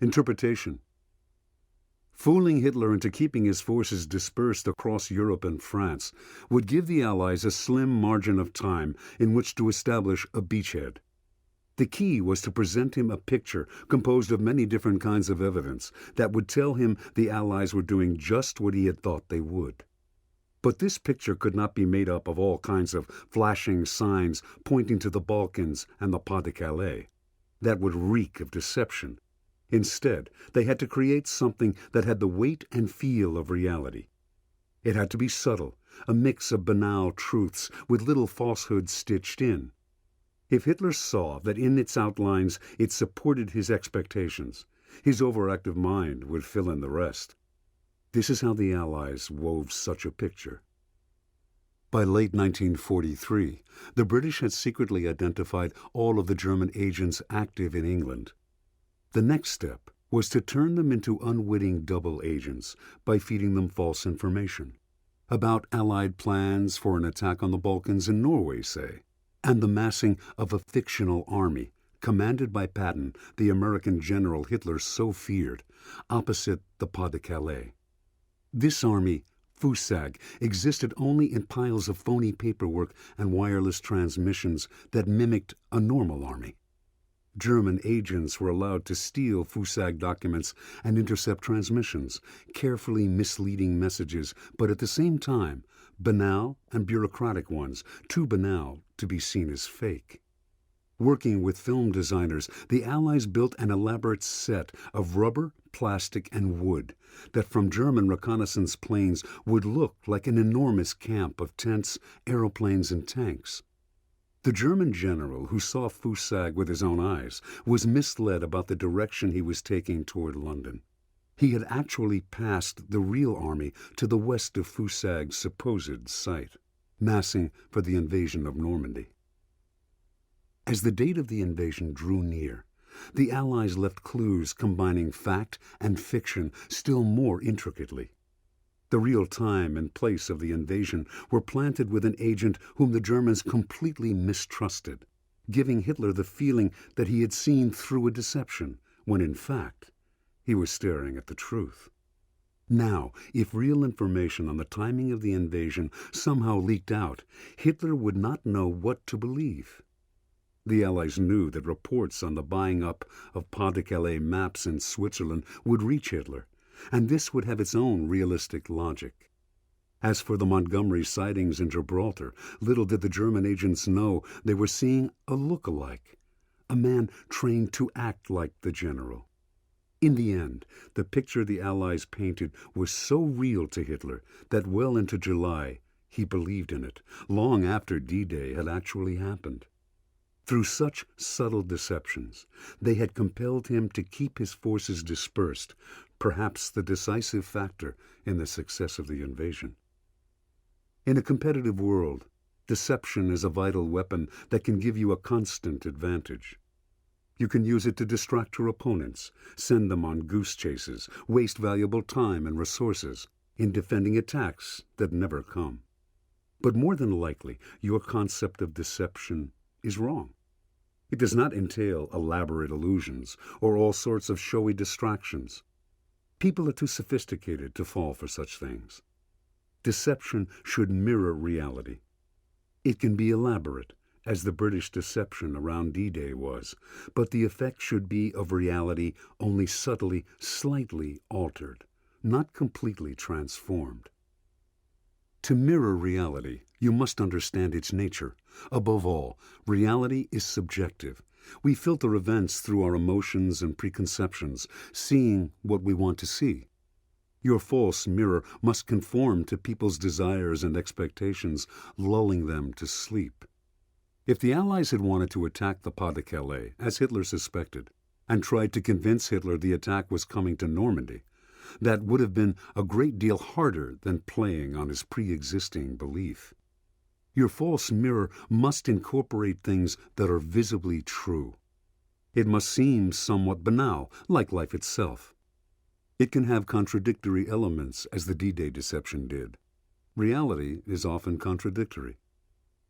Interpretation. Fooling Hitler into keeping his forces dispersed across Europe and France would give the Allies a slim margin of time in which to establish a beachhead. The key was to present him a picture composed of many different kinds of evidence that would tell him the Allies were doing just what he had thought they would. But this picture could not be made up of all kinds of flashing signs pointing to the Balkans and the Pas-de-Calais. That would reek of deception. Instead, they had to create something that had the weight and feel of reality. It had to be subtle, a mix of banal truths with little falsehoods stitched in. If Hitler saw that in its outlines it supported his expectations, his overactive mind would fill in the rest. This is how the Allies wove such a picture. By late 1943, the British had secretly identified all of the German agents active in England. The next step was to turn them into unwitting double agents by feeding them false information about Allied plans for an attack on the Balkans and Norway, say, and the massing of a fictional army, commanded by Patton, the American general Hitler so feared, opposite the Pas-de-Calais. This army, FUSAG, existed only in piles of phony paperwork and wireless transmissions that mimicked a normal army. German agents were allowed to steal FUSAG documents and intercept transmissions, carefully misleading messages, but at the same time, banal and bureaucratic ones, too banal to be seen as fake. Working with film designers, the Allies built an elaborate set of rubber, plastic, and wood that from German reconnaissance planes would look like an enormous camp of tents, aeroplanes, and tanks. The German general who saw FUSAG with his own eyes was misled about the direction he was taking toward London. He had actually passed the real army to the west of FUSAG's supposed site, massing for the invasion of Normandy. As the date of the invasion drew near, the Allies left clues combining fact and fiction still more intricately. The real time and place of the invasion were planted with an agent whom the Germans completely mistrusted, giving Hitler the feeling that he had seen through a deception, when in fact he was staring at the truth. Now, if real information on the timing of the invasion somehow leaked out, Hitler would not know what to believe. The Allies knew that reports on the buying up of Pas-de-Calais maps in Switzerland would reach Hitler, and this would have its own realistic logic. As for the Montgomery sightings in Gibraltar, little did the German agents know they were seeing a look-alike, a man trained to act like the general. In the end, the picture the Allies painted was so real to Hitler that well into July he believed in it, long after D-Day had actually happened. Through such subtle deceptions, they had compelled him to keep his forces dispersed, perhaps the decisive factor in the success of the invasion. In a competitive world, deception is a vital weapon that can give you a constant advantage. You can use it to distract your opponents, send them on goose chases, waste valuable time and resources in defending attacks that never come. But more than likely, your concept of deception is wrong. It does not entail elaborate illusions or all sorts of showy distractions. People are too sophisticated to fall for such things. Deception should mirror reality. It can be elaborate, as the British deception around D-Day was, but the effect should be of reality only subtly, slightly altered, not completely transformed. To mirror reality, you must understand its nature. Above all, reality is subjective. We filter events through our emotions and preconceptions, seeing what we want to see. Your false mirror must conform to people's desires and expectations, lulling them to sleep. If the Allies had wanted to attack the Pas-de-Calais, as Hitler suspected, and tried to convince Hitler the attack was coming to Normandy, that would have been a great deal harder than playing on his pre-existing belief. Your false mirror must incorporate things that are visibly true. It must seem somewhat banal, like life itself. It can have contradictory elements, as the D-Day deception did. Reality is often contradictory.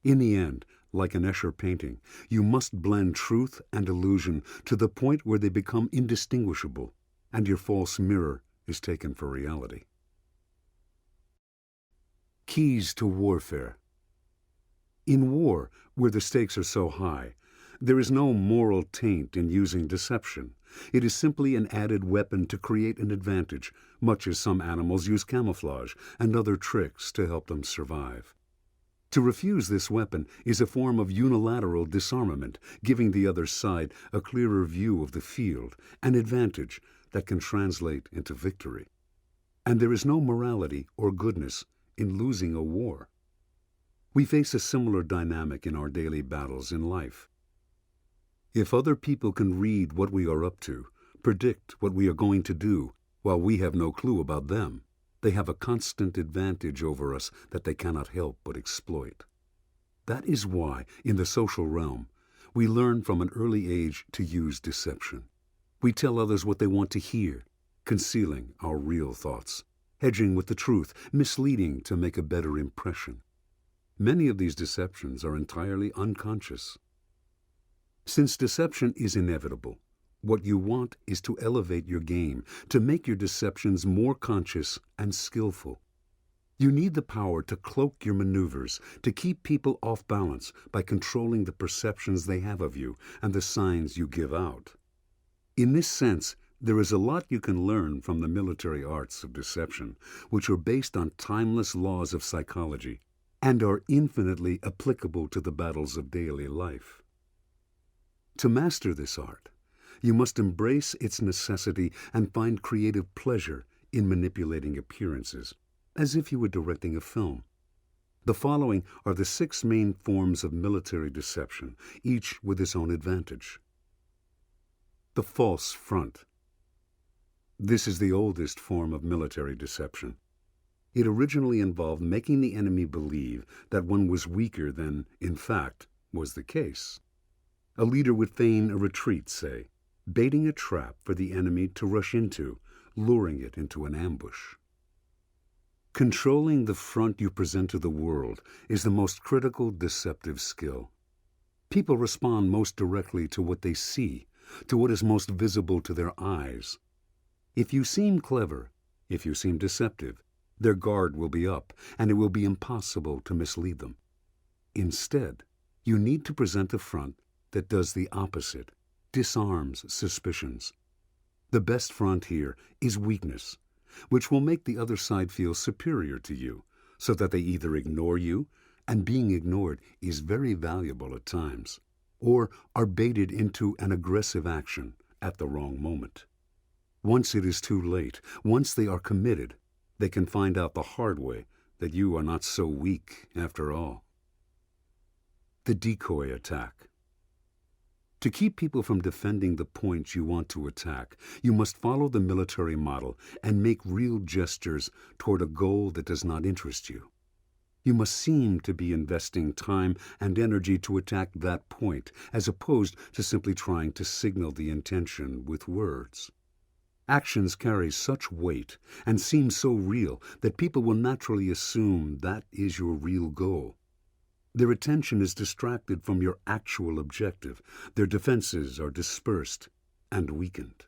In the end, like an Escher painting, you must blend truth and illusion to the point where they become indistinguishable, and your false mirror is taken for reality. Keys to warfare. In war, where the stakes are so high, there is no moral taint in using deception. It is simply an added weapon to create an advantage, much as some animals use camouflage and other tricks to help them survive. To refuse this weapon is a form of unilateral disarmament, giving the other side a clearer view of the field, an advantage that can translate into victory. And there is no morality or goodness in losing a war. We face a similar dynamic in our daily battles in life. If other people can read what we are up to, predict what we are going to do, while we have no clue about them, they have a constant advantage over us that they cannot help but exploit. That is why, in the social realm, we learn from an early age to use deception. We tell others what they want to hear, concealing our real thoughts, hedging with the truth, misleading to make a better impression. Many of these deceptions are entirely unconscious. Since deception is inevitable, what you want is to elevate your game, to make your deceptions more conscious and skillful. You need the power to cloak your maneuvers, to keep people off balance by controlling the perceptions they have of you and the signs you give out. In this sense, there is a lot you can learn from the military arts of deception, which are based on timeless laws of psychology and are infinitely applicable to the battles of daily life. To master this art, you must embrace its necessity and find creative pleasure in manipulating appearances, as if you were directing a film. The following are the 6 main forms of military deception, each with its own advantage. The false front. This is the oldest form of military deception. It originally involved making the enemy believe that one was weaker than, in fact, was the case. A leader would feign a retreat, say, baiting a trap for the enemy to rush into, luring it into an ambush. Controlling the front you present to the world is the most critical deceptive skill. People respond most directly to what they see, to what is most visible to their eyes. If you seem clever, if you seem deceptive, their guard will be up, and it will be impossible to mislead them. Instead, you need to present a front that does the opposite, disarms suspicions. The best front here is weakness, which will make the other side feel superior to you, so that they either ignore you, and being ignored is very valuable at times, or are baited into an aggressive action at the wrong moment. Once it is too late, once they are committed, they can find out the hard way that you are not so weak after all. The decoy attack. To keep people from defending the points you want to attack, you must follow the military model and make real gestures toward a goal that does not interest you. You must seem to be investing time and energy to attack that point, as opposed to simply trying to signal the intention with words. Actions carry such weight and seem so real that people will naturally assume that is your real goal. Their attention is distracted from your actual objective. Their defenses are dispersed and weakened.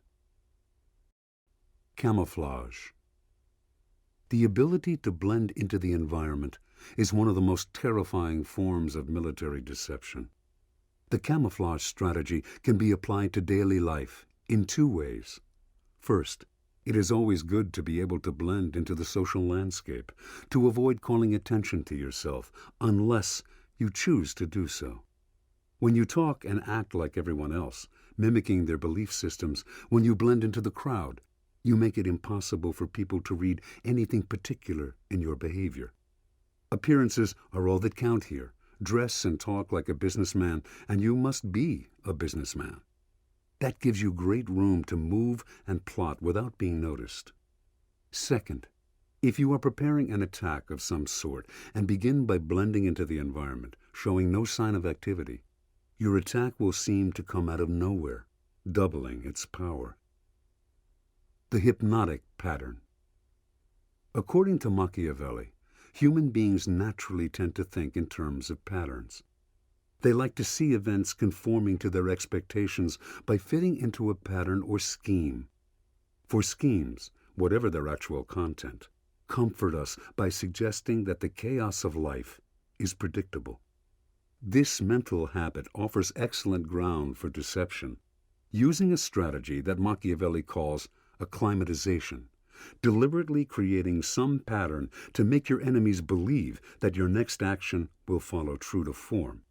Camouflage. The ability to blend into the environment is one of the most terrifying forms of military deception. The camouflage strategy can be applied to daily life in 2 ways. First, it is always good to be able to blend into the social landscape, to avoid calling attention to yourself, unless you choose to do so. When you talk and act like everyone else, mimicking their belief systems, when you blend into the crowd, you make it impossible for people to read anything particular in your behavior. Appearances are all that count here. Dress and talk like a businessman, and you must be a businessman. That gives you great room to move and plot without being noticed. Second, if you are preparing an attack of some sort and begin by blending into the environment, showing no sign of activity, your attack will seem to come out of nowhere, doubling its power. The hypnotic pattern. According to Machiavelli, human beings naturally tend to think in terms of patterns. They like to see events conforming to their expectations by fitting into a pattern or scheme. for schemes, whatever their actual content, comfort us by suggesting that the chaos of life is predictable. This mental habit offers excellent ground for deception, using a strategy that Machiavelli calls acclimatization, deliberately creating some pattern to make your enemies believe that your next action will follow true to form.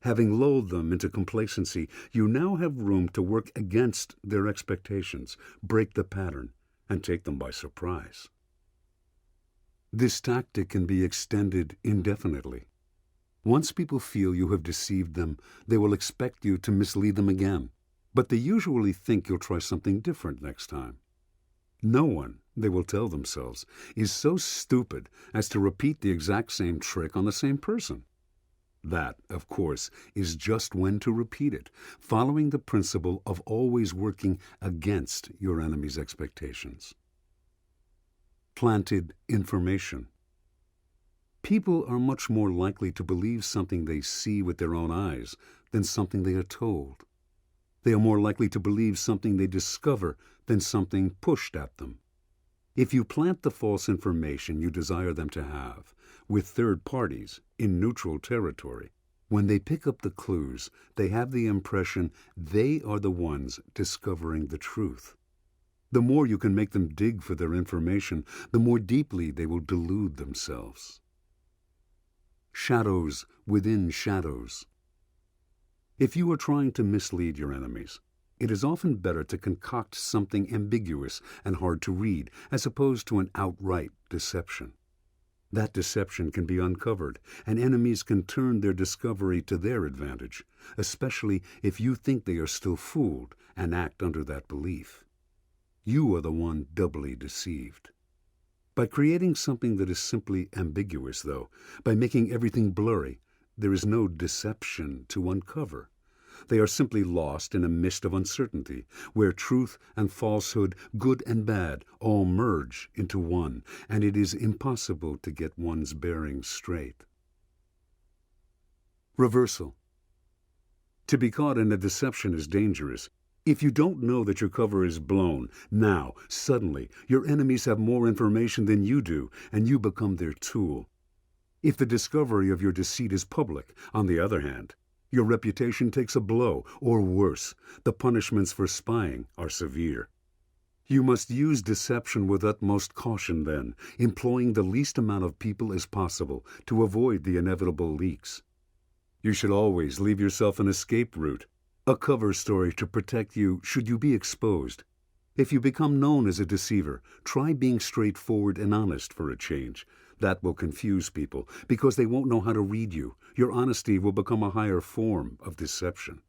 Having lulled them into complacency, you now have room to work against their expectations, break the pattern, and take them by surprise. This tactic can be extended indefinitely. Once people feel you have deceived them, they will expect you to mislead them again, but they usually think you'll try something different next time. No one, they will tell themselves, is so stupid as to repeat the exact same trick on the same person. That, of course, is just when to repeat it, following the principle of always working against your enemy's expectations. Planted information. People are much more likely to believe something they see with their own eyes than something they are told. They are more likely to believe something they discover than something pushed at them. If you plant the false information you desire them to have with third parties in neutral territory, when they pick up the clues, they have the impression they are the ones discovering the truth. The more you can make them dig for their information, the more deeply they will delude themselves. Shadows within shadows. If you are trying to mislead your enemies, it is often better to concoct something ambiguous and hard to read as opposed to an outright deception. That deception can be uncovered, and enemies can turn their discovery to their advantage, especially if you think they are still fooled and act under that belief. You are the one doubly deceived. By creating something that is simply ambiguous, though, by making everything blurry, there is no deception to uncover. They are simply lost in a mist of uncertainty, where truth and falsehood, good and bad, all merge into one, and it is impossible to get one's bearings straight. Reversal. To be caught in a deception is dangerous. If you don't know that your cover is blown, now, suddenly, your enemies have more information than you do, and you become their tool. If the discovery of your deceit is public, on the other hand, your reputation takes a blow, or worse, the punishments for spying are severe. You must use deception with utmost caution then, employing the least amount of people as possible to avoid the inevitable leaks. You should always leave yourself an escape route, a cover story to protect you should you be exposed. If you become known as a deceiver, try being straightforward and honest for a change. That will confuse people because they won't know how to read you. Your honesty will become a higher form of deception.